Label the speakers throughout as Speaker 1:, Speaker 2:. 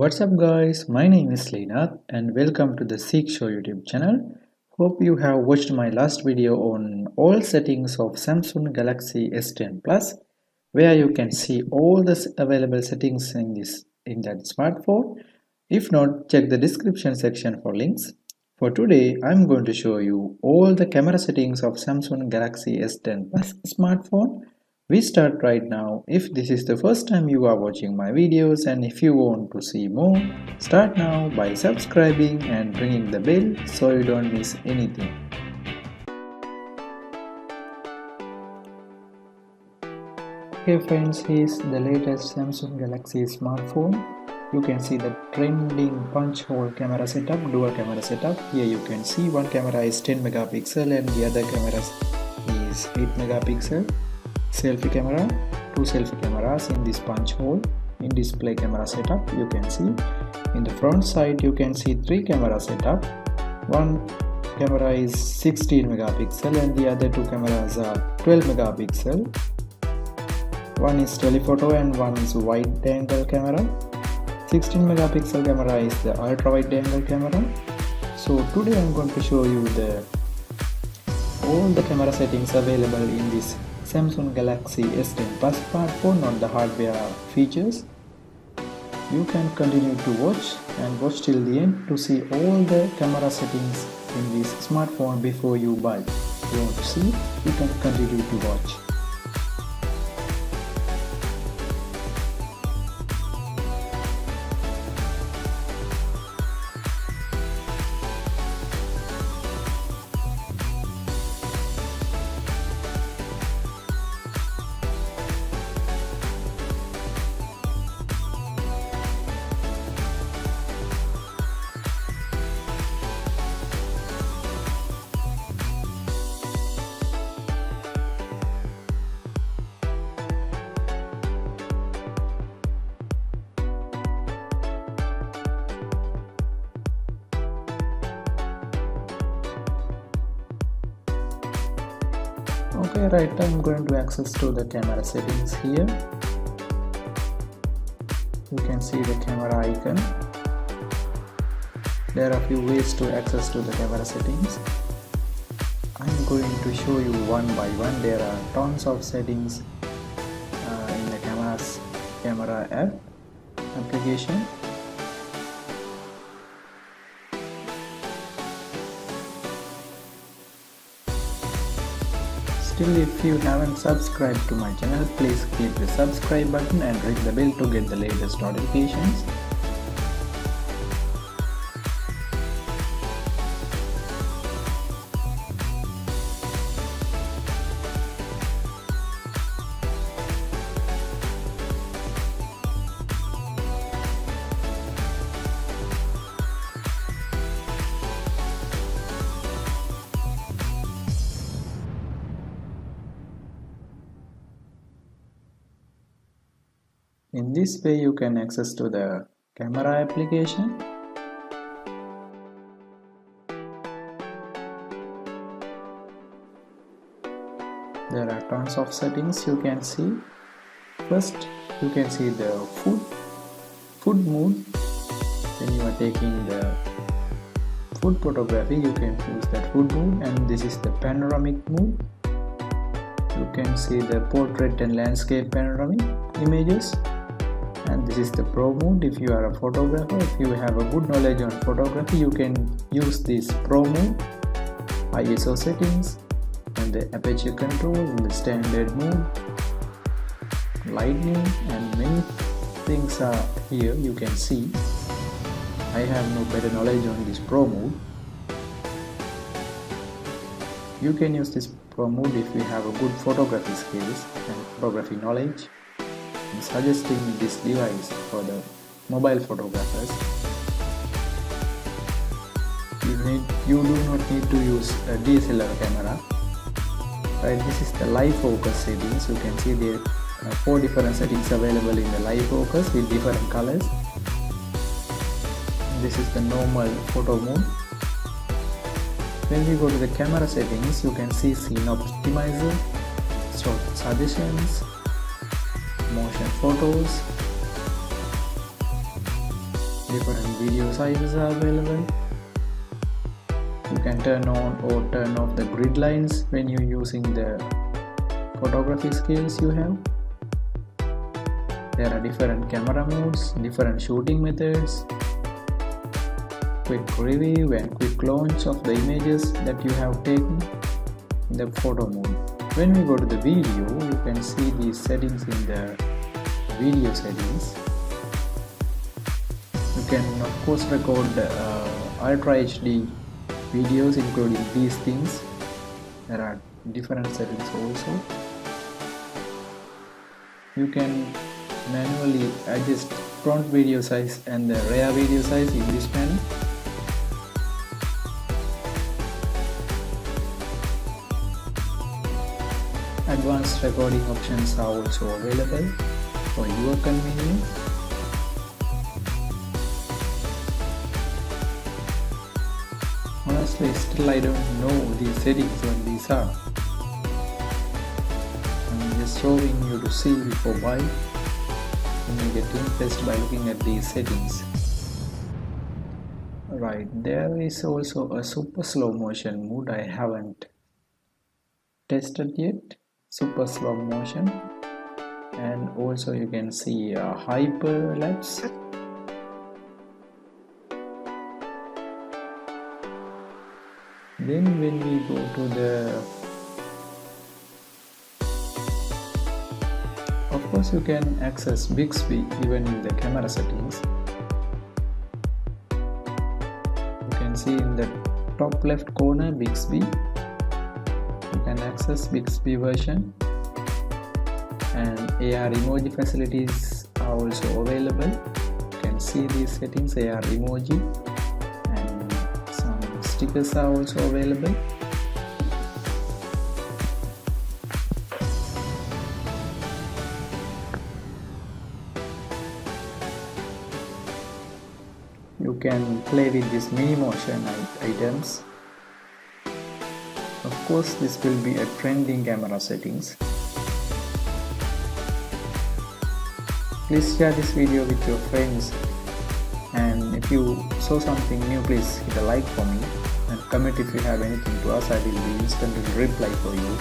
Speaker 1: What's up guys, my name is Leenath and welcome to the Seek Show YouTube channel. Hope you have watched my last video on all settings of Samsung Galaxy S10 Plus, where you can see all the available settings in that smartphone. If not, check the description section for links. For today, I'm going to show you all the camera settings of Samsung Galaxy S10 Plus smartphone. We start right now. If this is the first time you are watching my videos and if you want to see more, start now by subscribing and ringing the bell so you don't miss anything. Okay friends, here's the latest Samsung Galaxy smartphone. You can see the trending punch hole camera setup, dual camera setup. Here you can see one camera is 10 megapixel and the other camera is 8 megapixel. Selfie camera, two selfie cameras in this punch hole. In display camera setup, you can see in the front side you can see three camera setup. One camera is 16 megapixel and the other two cameras are 12 megapixel. One is telephoto and one is wide angle camera. 16 megapixel camera is the ultra wide angle camera. So today I'm going to show you all the camera settings available in this Samsung Galaxy S10 Plus smartphone, not the hardware features. You can continue to watch till the end to see all the camera settings in this smartphone before you buy. If you want to see, you can continue to watch. Okay, right, I'm going to access to the camera settings here. You can see the camera icon. There are a few ways to access to the camera settings. I'm going to show you one by one. There are tons of settings in the camera app application. Still, if you haven't subscribed to my channel, please click the subscribe button and ring the bell to get the latest notifications. In this way, you can access to the camera application. There are tons of settings you can see. First, you can see the food mode. When you are taking the food photography, you can choose that food mode, and this is the panoramic mode. You can see the portrait and landscape panoramic images. And this is the pro mode. If you are a photographer, if you have a good knowledge on photography, you can use this pro mode. ISO settings and the aperture control in the standard mode, lightning, and many things are here. You can see I have no better knowledge on this pro mode. You can use this pro mode if you have a good photography skills and photography knowledge. I'm suggesting this device for the mobile photographers. You do not need to use a DSLR camera. Right, this is the live focus settings. You can see there are 4 different settings available in the live focus with different colors. This is the normal photo mode. When we go to the camera settings, you can see scene optimizer, shot suggestions, motion photos, Different video sizes are available. You can turn on or turn off the grid lines when you're using the photography skills you have. There are different camera modes, different shooting methods, quick review and quick launch of the images that you have taken in the photo mode. When we go to the video, you can see these settings in the video settings. You can of course record Ultra HD videos including these things. There are different settings also. You can manually adjust front video size and the rear video size in this manner. Advanced recording options are also available for your convenience. Honestly, still I don't know these settings what these are. I'm just showing you to see before buying. You may get impressed by looking at these settings. Right, there is also a super slow motion mode I haven't tested yet. Super slow motion, and also you can see a hyperlapse. Then when we go to the, of course you can access Bixby even in the camera settings. You can see in the top left corner Bixby. You can access Bixby version, and AR emoji facilities are also available. You can see these settings, AR emoji, and some stickers are also available. You can play with these mini motion items. Of course, this will be a trending camera settings. Please share this video with your friends, and if you saw something new, please hit a like for me and comment if you have anything to ask. I will be instantly reply for you.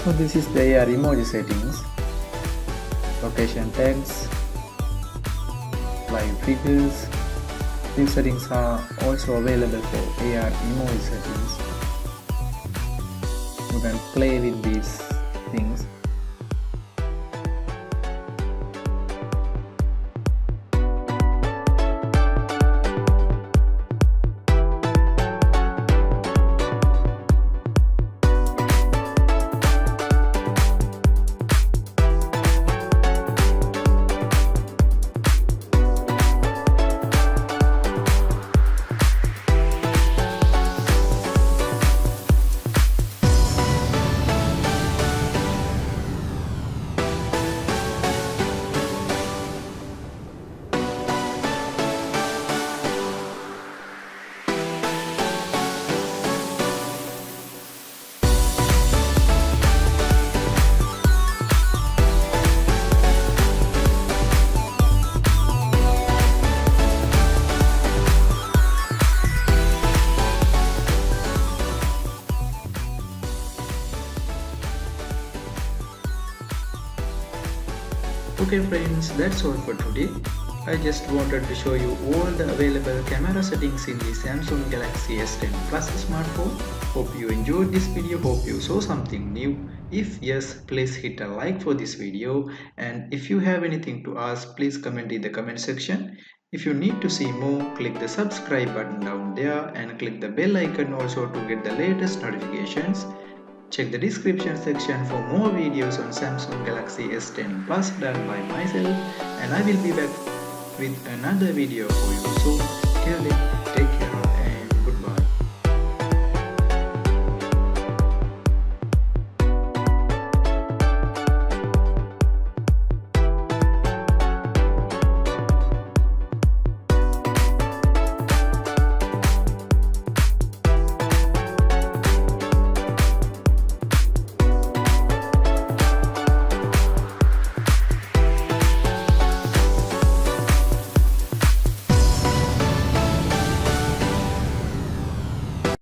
Speaker 1: So this is the AR emoji settings, location tags, live figures. These settings are also available for AR emoji settings. You can play with these things. Okay friends, that's all for today. I just wanted to show you all the available camera settings in the Samsung Galaxy S10 Plus smartphone. Hope you enjoyed this video, hope you saw something new. If yes, please hit a like for this video, and if you have anything to ask, please comment in the comment section. If you need to see more, click the subscribe button down there and click the bell icon also to get the latest notifications. Check the description section for more videos on Samsung Galaxy S10 Plus done by myself, and I will be back with another video for you. So till then, take care.